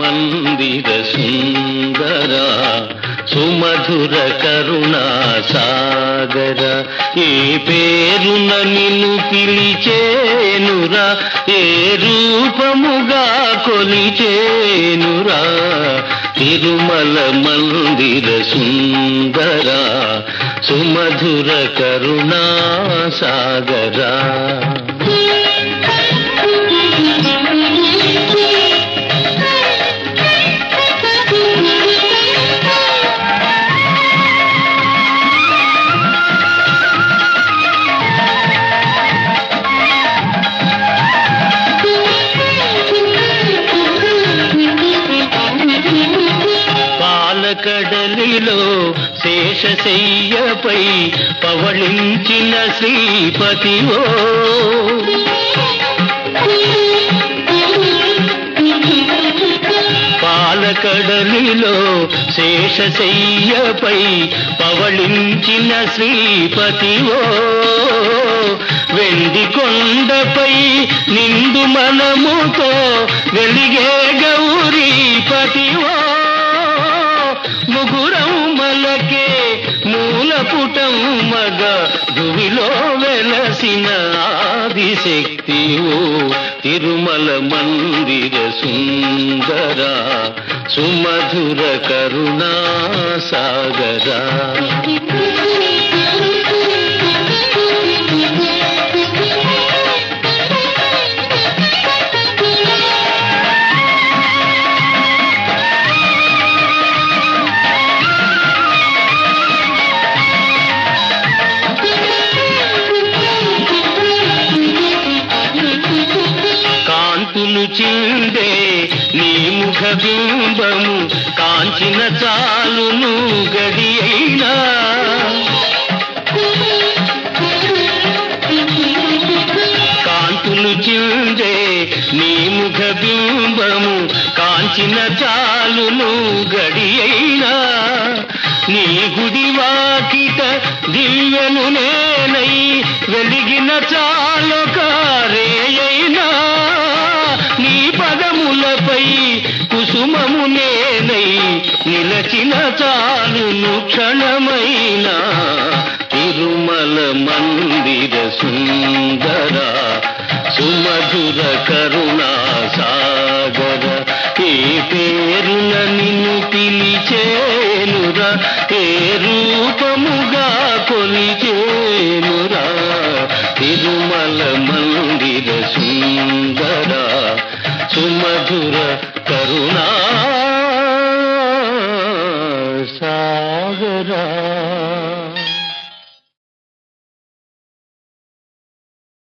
మందిర సుందర సుమధుర కరుణా సాగర ఏ పేరున నిన్ను పిలిచేనురా ఏ రూపముగా కొలిచేనురా తిరుమల మందిర సుందర సుమధుర కరుణా సాగరా కడలిలో శేషశయ్యపై పవళించిన శ్రీపతివో పాలకడలిలో శేషశయ్యపై పవళించిన శ్రీపతివో వెండి కొండపై నిండు మనముతో వెలిగే గౌరీపతివో ముగురం మలకే మూలపుటం మగ భువిలో వెలసిన ఆదిశక్తివో తిరుమల మందిర సుందర సుమధుర కరుణా సాగరా చిందే నీ ముఖ బింబము కాంచిన చాలును గడి అయినా కాంతులు చిందే నీ ముఖ బింబము కాంచిన చాలును గడి అయినా నీ గుడి వాకిట దివ్యను నేనై వెలిగిన చాలొక రేయైనా నీ పదములపై కుసుమము నేనై నిలచిన చాలును క్షణమైనా తిరుమల మందిర సుందర సుమధుర కరుణా సాగర ఏ పేరున నిన్ను పిలిచేనురా ఏ రూపముగా కొలిచేనురా తిరుమల మందిర సుందర సుమధుర కరుణా సాగరా